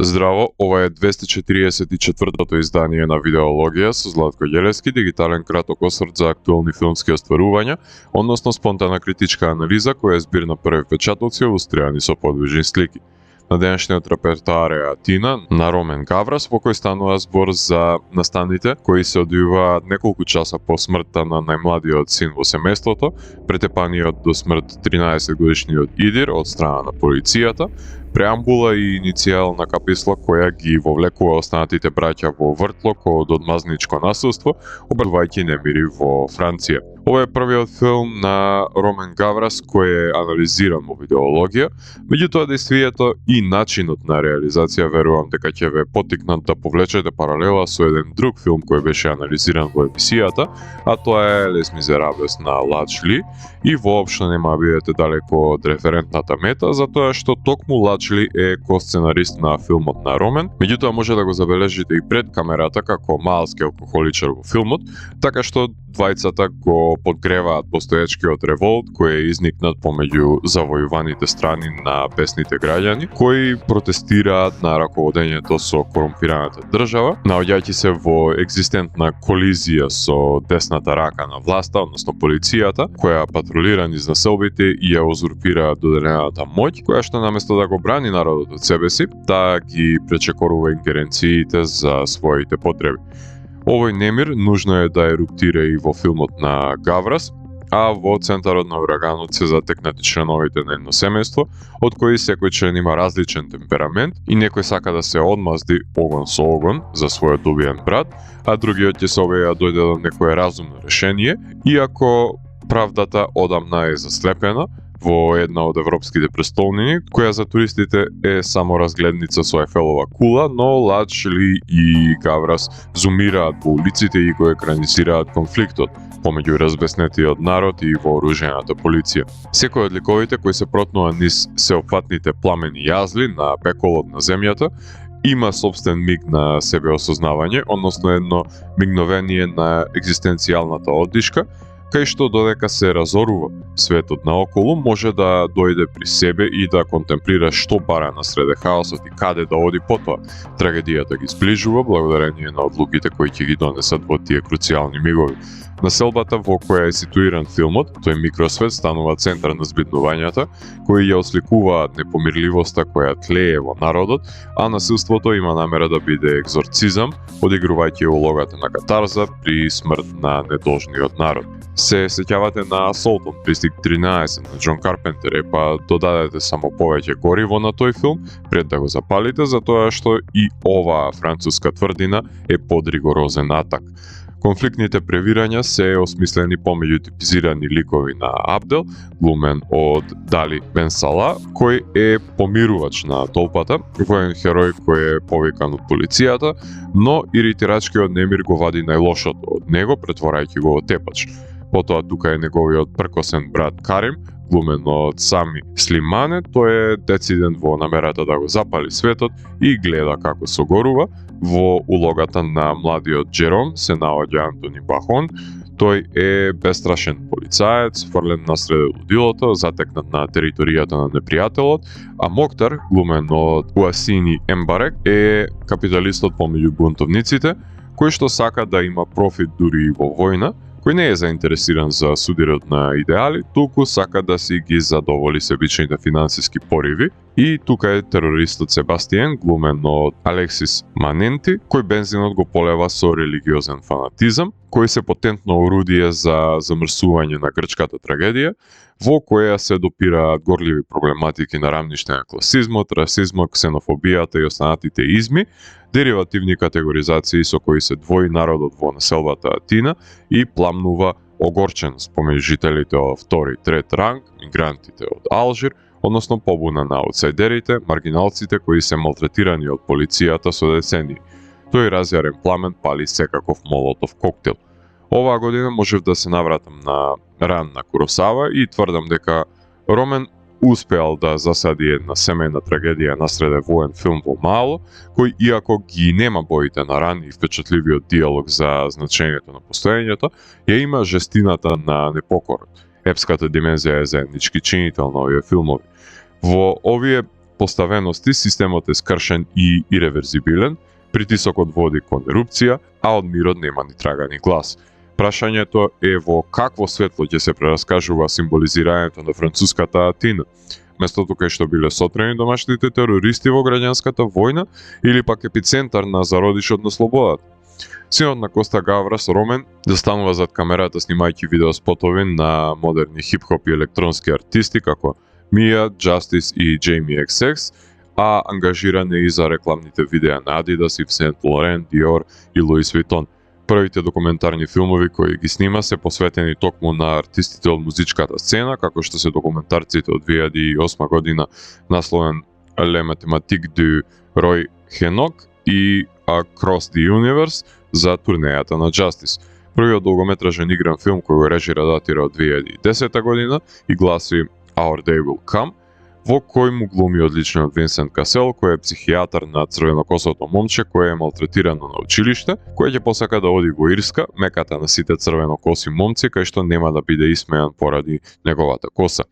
Здраво, ова е 244-то издание на Видеологија со Златко Ѓелевски, дигитален краток осврт за актуелни филмски остварувања, односно спонтана критичка анализа која е збир на први впечатоци илустрирани со подвижни слики. На денешниот репертоар е Атина на Ромен Гаврас, во кој станува збор за настаните кои се одвиваат неколку часа по смртта на најмладиот син во семејството, претепаниот до смрт 13-годишниот Идир од страна на полицијата, преамбула и иницијална каписла која ги вовлекува останатите браќа во вртлок од одмазничко насилство, обрвајќи немири во Франција. Ова е првиот филм на Ромен Гаврас кој е анализиран во Видеологија, меѓутоа действието и начинот на реализација верувам дека ќе ве поттикнат да повлечете паралела со еден друг филм кој беше анализиран во емисијата, а тоа е Les Miserables на Ладж Ли, и воопшто нема да бидете далеко од референтната мета, затоа што токму Ладж Ли е косценарист на филмот на Ромен, меѓутоа може да го забележите и пред камерата како малски алкохоличар во филмот, така што двајцата го подгреваат постоечкиот револт кој е изникнат помеѓу завојуваните страни на бесните граѓани, кои протестираат на раководењето со корумпираната држава, наоѓајќи се во екзистентна колизија со десната рака на власта, односно полицијата, која патрулира низ населбите и ја узурпира доделената моќ, која што наместо да го брани народот од себе си, таа ги пречекорува ингеренциите за своите потреби. Овој немир нужно е да еруптира и во филмот на Гаврас, а во центарот на ураганот се затекнати членовите на едно семејство, од кои секој член има различен темперамент и некој сака да се одмазди огон со огон за својот убиен брат, а другиот ќе се обеја дојде до некое разумно решение, иако правдата одамна е заслепена во една од европските престолнини, која за туристите е само разгледница со Ефелова кула, но Ладж Ли и Гаврас зумираат по улиците и го екранизираат конфликтот помеѓу разбеснетиот народ и вооружената полиција. Секој од ликовите кои се протнува низ сеопфатните пламени јазли на пеколот на земјата има собствен миг на себеосознавање, односно едно мигновение на екзистенцијалната оддишка, кај што додека се разорува светот наоколу, може да дојде при себе и да контемплира што бара насреде хаосот и каде да оди потоа. Трагедијата ги сближува благодарение на одлуките кои ќе ги донесат во тие круцијални мигови. Населбата во која е ситуиран филмот, тој микросвет станува центар на збиднувањата, кои ја осликуваат непомирливоста која тлее во народот, а насилството има намера да биде екзорцизам, одигрувајќи улогата на катарза при смрт на недолжниот народ. Се сеќавате на Асолт од Дистрикт 13 на Џон Карпентер, па додадете само повеќе гориво на тој филм пред да го запалите, затоа што и оваа француска тврдина е подригорозен атак. Конфликтните превирања се осмислени помеѓу типизирани ликови на Абдел, глумен од Дали Бен Сала, кој е помирувач на толпата, воен херој кој е повикан од полицијата, но иритирачкиот немир го вади најлошото од него, претворајќи го во тепач. Потоа тука е неговиот пркосен брат Карим, глумен од Сами Слимане, тој е децидент во намерата да го запали светот и гледа како согорува. Во улогата на младиот Джером се наоѓа Антони Бахон, тој е бестрашен полицаец, фрлен насреде лудилото, затекнат на територијата на непријателот, а Моктар, глумен од Уасини Ембарек, е капиталистот помеѓу бунтовниците, кој што сака да има профит дури и во војна, кој не е заинтересиран за судирот на идеали, туку сака да си ги задоволи себичните финансиски пориви. И тука е терористот Себастиен, глумен од Алексис Маненти, кој бензинот го полева со религиозен фанатизам, кој се потентно орудие за замрсување на грчката трагедија, во која се допираат горливи проблематики на рамниште на класизмот, расизмот, ксенофобијата и останатите изми, деривативни категоризации со кои се двои народот во населбата Атина и пламнува огорченост помеѓу жителите од втори и трет ранг, мигрантите од Алжир, односно побуна на аутсайдерите, маргиналците кои се малтретирани од полицијата со децении. Тој разјарен пламен пали секаков молотов коктел. Оваа година можев да се навратам на ран на Куросава и тврдам дека Ромен успеал да засади една семејна трагедија насреде воен филм во мало, кој иако ги нема боите на ран и впечатливиот диалог за значењето на постоењето, ја има жестината на непокорот. Епската димензија е заеднички чинител на овие филмови. Во овие поставености системот е скршен и иреверзибилен, притисокот води кон ерупција, а од мирот нема ни трага ни глас. Прашањето е во какво светло ќе се прераскажува символизирањето на француската Атина, местото кај што биле сотрени домашните терористи во граѓанската војна или пак епицентар на зародишот на слободата. Синот на Коста Гаврас, Ромен, застанува зад камерата снимајќи видеоспотови на модерни хип-хоп и електронски артисти како Mia, Justice и Jamie XX, а ангажиран е и за рекламните видеа на Adidas, Yves Saint Laurent, Dior и Louis Vuitton. Првите документарни филмови кои ги снима се посветени токму на артистите од музичката сцена, како што се документарците од 2008 година насловен Le Mathématique du Roy Henok и Across the Universe за турнејата на Justice. Првиот долгометражен игран филм кој го режира датира од 2010 година и гласи Our Day Will Come, во кој му глуми одличниот Винсент Касел, кој е психијатар на црвенокосото момче кое е малтретирано на училиште, кој ќе посака да оди во Ирска, меката на сите црвенокоси момци, кај што нема да биде исмејан поради неговата коса.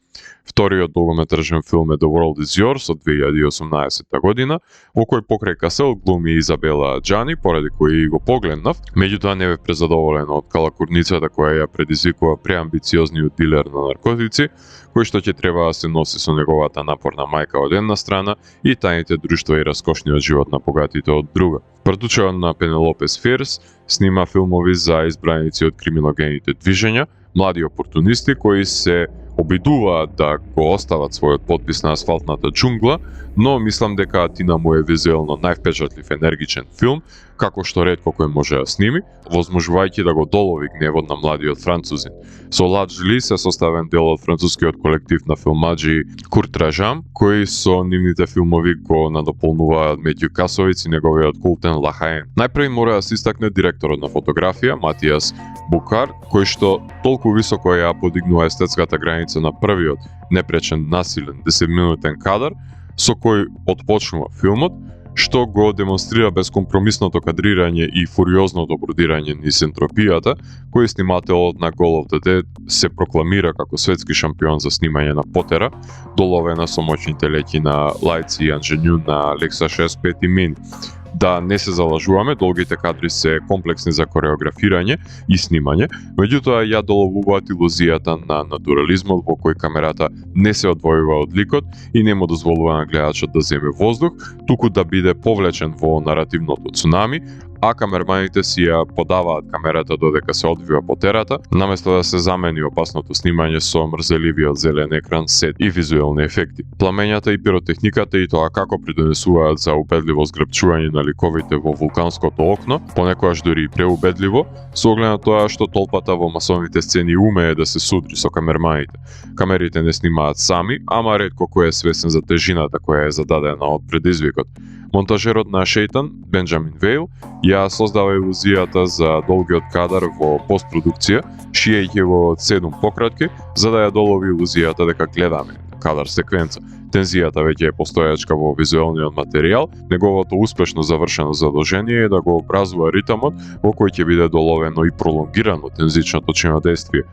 Вториот долгометражен филм е The World Is Yours од 2018 година, во кој покрај Касел глуми Изабела Аджани, поради кој го погледнав, меѓутоа не бе презадоволен од калакурницата која ја предизвикува преамбициозниот дилер на наркотици, кој што ќе треба да се носи со неговата напорна мајка од една страна и тајните друштва и раскошниот живот на богатите од друга. Продучерот на Пенелопе Сфирс снима филмови за избраници од криминогените движења, млади опортунисти кои се обидуваат да го остават својот потпис на асфалтната џунгла, но мислам дека Атина му е визуелно највпечатлив енергичен филм, како што ретко кој може да сними, возможувајќи да го долови гневот на младиот французин. Со Ладж Ли се составен дел од францускиот колектив на филмаџи Курт Ражам, кои со нивните филмови го надополнуваат Метју Касовиц и неговиот култен Лахаен. Најпрви мора да се истакне директорот на фотографија Матијас Букар, кој што толку високо ја подигнува естетската граница на првиот непречен насилен 10-минутен кадар, со кој отпочнува филмот, што го демонстрира безкомпромисното кадрирање и фуриозното бродирање низ ентропијата, кој снимателот на Goal of the Dead се прокламира како светски шампион за снимање на потера, доловена со моќните леки на Лајци и Анженју на Лекса 6.5 и Мини. Да не се залажуваме, долгите кадри се комплексни за кореографирање и снимање, меѓутоа ја доловуваат илузијата на натурализмот во кој камерата не се одвојува од ликот и не му дозволува на гледачот да земе воздух, туку да биде повлечен во наративното цунами, а камерманите си ја подаваат камерата додека се одвива потерата, наместо да се замени опасното снимање со мрзеливиот зелен екран, сет и визуелни ефекти. Пламењата и пиротехниката и тоа како придонесуваат за убедливо згрбчување на ликовите во вулканското окно, понекогаш дури и преубедливо, со оглед на тоа што толпата во масовните сцени умее да се судри со камерманите. Камерите не снимаат сами, ама ретко кој е свесен за тежината која е зададена од предизвикот. Монтажерот на Шейтан, Бенџамин Вейл, ја создава илузијата за долгиот кадар во постпродукција, шиејќи го од 7 пократки, за да ја долови илузијата дека гледаме кадар секвенца. Тензијата веќе е постојачка во визуелниот материјал, неговото успешно завршено задолжение е да го образува ритамот во кој ќе биде доловено и пролонгирано тензичното чинодействие.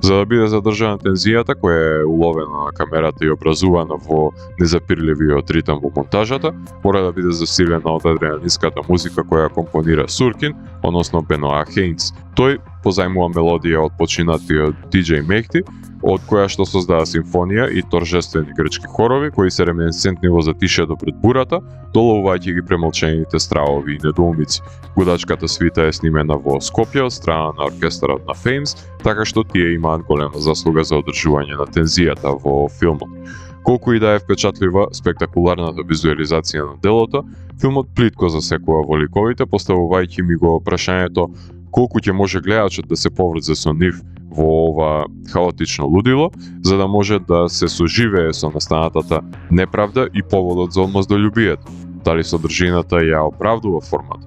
За да биде задржана тензијата која е уловена на камерата и образувана во незапирливиот ритам во монтажата, мора да биде засилена од адреналинската музика која компонира Суркин, односно Беноа Хейнс. Тој позајмува мелодија од починатиот DJ Мехти, од која што создава симфонија и торжествени грчки хорови кои се реминесцентни во затишјето пред бурата, доловувајќи ги премолчените стравови и недоумици. Гудачката свита е снимена во Скопје од страна на оркестарот на Феймс, така што тие имаат голема заслуга за одржување на тензијата во филмот. Колку и да е впечатлива спектакуларната визуализација на делото, филмот плитко засекува во ликовите, поставувајќи ми го прашањето колку ќе може гледачот да се поврзе со нив во ова хаотично лудило, за да може да се соживее со настанатата неправда и поводот за одмаз до љубието. Дали содржината ја оправдува формат?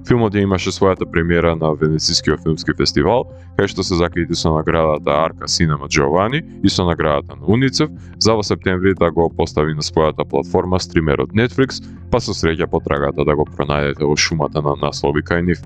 Филмот ја имаше својата премиера на Венецискиот филмски фестивал, кај што се закрити со наградата Арка Синема Джовани и со наградата на Уницев, за во септември да го постави на својата платформа стримерот Netflix, па со среќа потрагата да го пронајдете во шумата на наслови кај нив.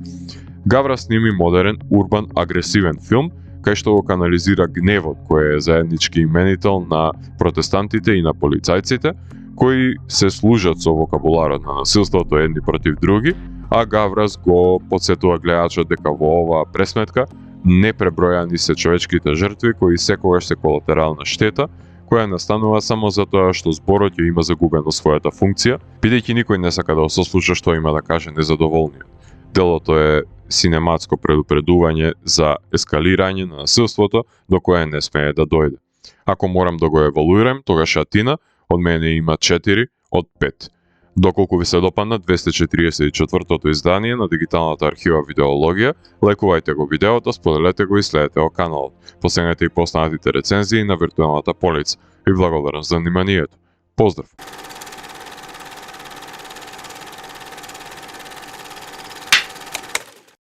Гавра сними модерен, урбан, агресивен филм, кај што го канализира гневот кој е заеднички именител на протестантите и на полицајците, кои се служат со вокабуларот на насилството едни против други, а Гаврас го потсетува гледачот дека во оваа пресметка не пребројани се човечките жртви кои секогаш се колатерална штета, која настанува само затоа што зборот ја има загубено својата функција, бидејќи никој не сака да го сослуша што има да каже незадоволниот. Делото е синематско предупредување за ескалирање на насилството до кое не смее да дојде. Ако морам да го евалуирам, тогаш Атина од мене има 4 од 5. Доколку ви се допадна 244-тото издание на дигиталната архива Видеологија, лајкувајте го видеото, споделете го и следете го каналот. Посегнете и постанатите рецензии на виртуелната полица. И благодарам за вниманието. Поздрав!